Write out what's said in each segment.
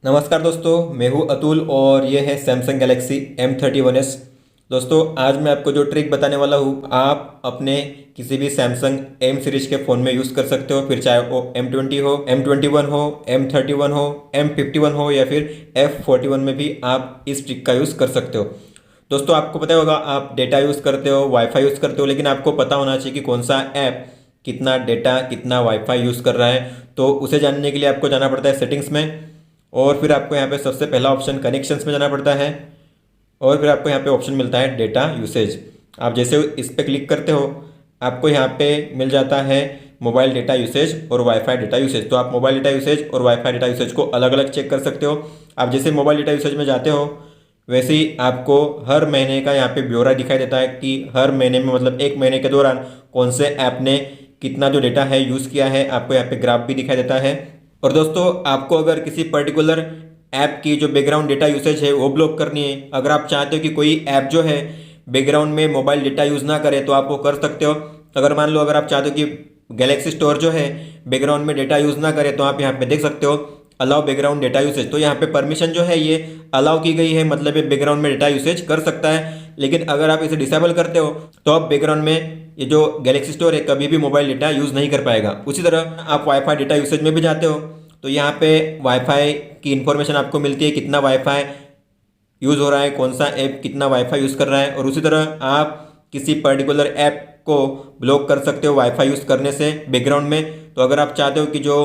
नमस्कार दोस्तों, मैं हूं अतुल और ये है सैमसंग गैलेक्सी M31s। दोस्तों, आज मैं आपको जो ट्रिक बताने वाला हूं, आप अपने किसी भी सैमसंग M सीरीज के फ़ोन में यूज़ कर सकते हो। फिर चाहे वो M20 हो, M21 हो, M31 हो, M51 हो या फिर F41 में भी आप इस ट्रिक का यूज़ कर सकते हो। दोस्तों, आपको पता होगा, आप डेटा यूज़ करते हो, वाईफाई यूज़ करते हो, लेकिन आपको पता होना चाहिए कि कौन सा ऐप कितना डेटा कितना वाईफाई यूज़ कर रहा है। तो उसे जानने के लिए आपको जाना पड़ता है सेटिंग्स में, और फिर आपको यहाँ पे सबसे पहला ऑप्शन कनेक्शंस में जाना पड़ता है, और फिर आपको यहाँ पे ऑप्शन मिलता है डेटा यूसेज। आप जैसे इस पर क्लिक करते हो, आपको यहाँ पे मिल जाता है मोबाइल डेटा यूसेज और वाईफाई डेटा यूसेज। तो आप मोबाइल डेटा यूसेज और वाईफाई डेटा यूसेज को अलग अलग चेक कर सकते हो। आप जैसे मोबाइल डेटा यूसेज में जाते हो, वैसे ही आपको हर महीने का यहाँ पे ब्यौरा दिखाई देता है कि हर महीने में, मतलब एक महीने के दौरान कौन से ऐप ने कितना जो डेटा है यूज़ किया है। आपको यहाँ पे ग्राफ भी दिखाई देता है। और दोस्तों, आपको अगर किसी पर्टिकुलर ऐप की जो बैकग्राउंड डेटा यूसेज है वो ब्लॉक करनी है, अगर आप चाहते हो कि कोई ऐप जो है बैकग्राउंड में मोबाइल डेटा यूज़ ना करे, तो आप वो कर सकते हो। अगर मान लो, अगर आप चाहते हो कि गैलेक्सी स्टोर जो है बैकग्राउंड में डेटा यूज़ ना करे, तो आप यहाँ पे देख सकते हो अलाउ बैकग्राउंड डेटा यूसेज। तो यहाँ पे परमिशन जो है ये अलाउ की गई है, मतलब ये बैकग्राउंड में डेटा यूसेज कर सकता है। लेकिन अगर आप इसे डिसेबल करते हो, तो आप बैकग्राउंड में ये जो गैलेक्सी स्टोर है कभी भी मोबाइल डेटा यूज़ नहीं कर पाएगा। उसी तरह आप वाईफाई डेटा यूसेज में भी जाते हो, तो यहाँ पे वाईफाई की इन्फॉर्मेशन आपको मिलती है, कितना वाईफाई यूज़ हो रहा है, कौन सा ऐप कितना वाईफाई यूज़ कर रहा है। और उसी तरह आप किसी पर्टिकुलर ऐप को ब्लॉक कर सकते हो वाईफाई यूज़ करने से बैकग्राउंड में। तो अगर आप चाहते हो कि जो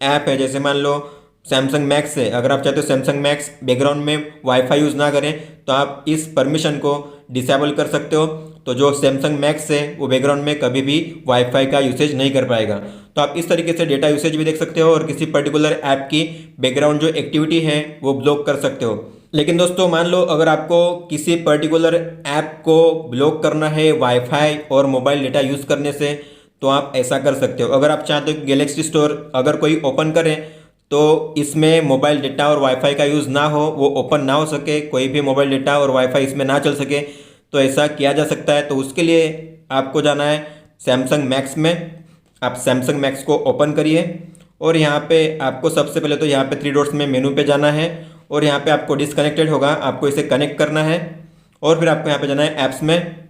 ऐप है, जैसे मान लो सैमसंग मैक्स है, अगर आप चाहते हो सैमसंग मैक्स बैकग्राउंड में वाईफाई यूज़ ना करें, तो आप इस परमिशन को डिसेबल कर सकते हो। तो जो सैमसंग मैक्स है वो बैकग्राउंड में कभी भी वाईफाई का यूसेज नहीं कर पाएगा। तो आप इस तरीके से डेटा यूसेज भी देख सकते हो और किसी पर्टिकुलर ऐप की बैकग्राउंड जो एक्टिविटी है वो ब्लॉक कर सकते हो। लेकिन दोस्तों, मान लो अगर आपको किसी पर्टिकुलर ऐप को ब्लॉक करना है वाईफाई और मोबाइल डेटा यूज़ करने से, तो आप ऐसा कर सकते हो। अगर आप चाहते हो कि गैलेक्सी स्टोर अगर कोई ओपन करे तो इसमें मोबाइल डेटा और वाईफाई का यूज़ ना हो, वो ओपन ना हो सके, कोई भी मोबाइल डेटा और वाईफाई इसमें ना चल सके, तो ऐसा किया जा सकता है। तो उसके लिए आपको जाना है सैमसंग मैक्स में। आप सैमसंग मैक्स को ओपन करिए और यहाँ पे आपको सबसे पहले तो यहाँ पे थ्री डॉट्स में मेनू पे जाना है, और यहाँ पे आपको डिसकनेक्टेड होगा, आपको इसे कनेक्ट करना है। और फिर आपको यहाँ पे जाना है ऐप्स में,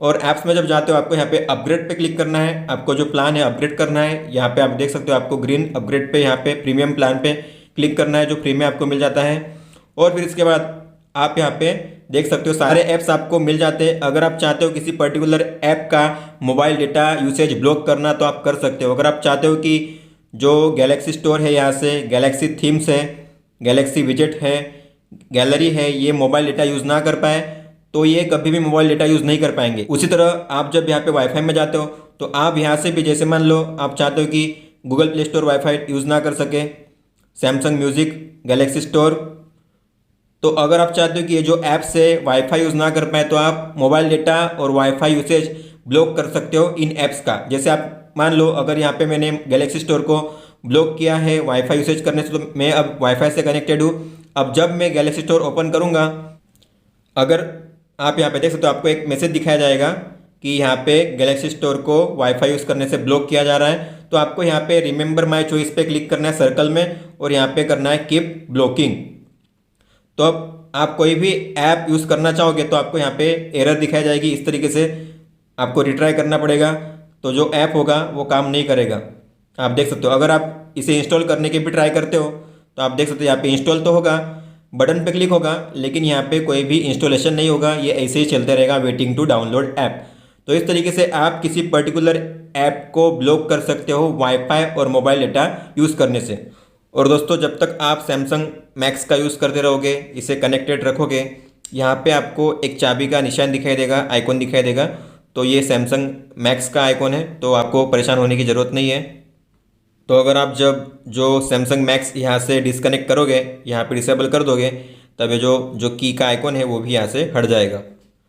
और ऐप्स में जब जाते हो आपको यहाँ पे अपग्रेड पे क्लिक करना है। आपको जो प्लान है अपग्रेड करना है। यहाँ पे आप देख सकते हो, आपको ग्रीन अपग्रेड पे, यहाँ पे प्रीमियम प्लान पे क्लिक करना है जो फ्री में आपको मिल जाता है। और फिर इसके बाद आप यहाँ पे देख सकते हो सारे ऐप्स आपको मिल जाते हैं। अगर आप चाहते हो किसी पर्टिकुलर ऐप का मोबाइल डेटा यूसेज ब्लॉक करना, तो आप कर सकते हो। अगर आप चाहते हो कि जो गैलेक्सी स्टोर है, यहाँ से गैलेक्सी थीम्स है, गैलेक्सी विजेट है, गैलरी है, ये मोबाइल डेटा यूज़ ना कर पाए, तो ये कभी भी मोबाइल डेटा यूज़ नहीं कर पाएंगे। उसी तरह आप जब यहाँ पे वाईफाई में जाते हो, तो आप यहाँ से भी, जैसे मान लो आप चाहते हो कि Google play store wifi use ना कर सके, सैमसंग म्यूज़िक, गैलेक्सी स्टोर, तो अगर आप चाहते हो कि ये जो ऐप्स है वाईफाई यूज़ ना कर पाए, तो आप मोबाइल डेटा और वाईफाई यूसेज ब्लॉक कर सकते हो इन ऐप्स का। जैसे आप मान लो, अगर यहाँ पे मैंने गैलेक्सी स्टोर को ब्लॉक किया है वाईफाई यूसेज करने से, तो मैं अब वाईफाई से कनेक्टेड हूँ। अब जब मैं गैलेक्सी स्टोर ओपन करूँगा, अगर आप यहाँ पे देख सकते हो, आपको एक मैसेज दिखाया जाएगा कि यहाँ पे गैलेक्सी स्टोर को वाईफाई यूज़ करने से ब्लॉक किया जा रहा है। तो आपको यहाँ पे रिमेंबर माई चॉइस पे क्लिक करना है सर्कल में, और यहाँ पे करना है कीप ब्लॉकिंग। तो अब आप कोई भी ऐप यूज़ करना चाहोगे तो आपको यहाँ पे एरर दिखाई जाएगी, इस तरीके से आपको रिट्राई करना पड़ेगा, तो जो ऐप होगा वो काम नहीं करेगा। आप देख सकते हो, अगर आप इसे इंस्टॉल करने की भी ट्राई करते हो, तो आप देख सकते हो यहाँ पे इंस्टॉल तो होगा, बटन पे क्लिक होगा, लेकिन यहाँ पे कोई भी इंस्टॉलेशन नहीं होगा, ये ऐसे ही चलते रहेगा, वेटिंग टू डाउनलोड ऐप। तो इस तरीके से आप किसी पर्टिकुलर ऐप को ब्लॉक कर सकते हो वाईफाई और मोबाइल डेटा यूज़ करने से। और दोस्तों, जब तक आप सैमसंग मैक्स का यूज़ करते रहोगे, इसे कनेक्टेड रखोगे, यहाँ पे आपको एक चाबी का निशान दिखाई देगा, आइकॉन दिखाई देगा, तो ये सैमसंग मैक्स का आइकॉन है, तो आपको परेशान होने की ज़रूरत नहीं है। तो अगर आप जब जो सैमसंग मैक्स यहाँ से डिसकनेक्ट करोगे, यहाँ पे डिसेबल कर दोगे, तब ये जो जो की का आइकॉन है वो भी यहाँ से हट जाएगा।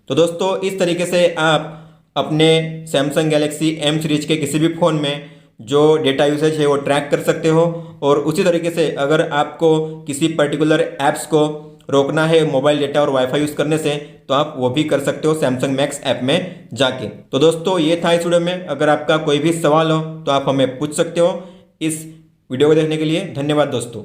तो दोस्तों, इस तरीके से आप अपने सैमसंग गैलेक्सी M सीरीज के किसी भी फ़ोन में जो डेटा यूसेज है वो ट्रैक कर सकते हो। और उसी तरीके से अगर आपको किसी पर्टिकुलर ऐप्स को रोकना है मोबाइल डेटा और वाईफाई यूज़ करने से, तो आप वो भी कर सकते हो सैमसंग मैक्स ऐप में जाके। तो दोस्तों, ये था इस वीडियो में। अगर आपका कोई भी सवाल हो तो आप हमें पूछ सकते हो। इस वीडियो को देखने के लिए धन्यवाद दोस्तों।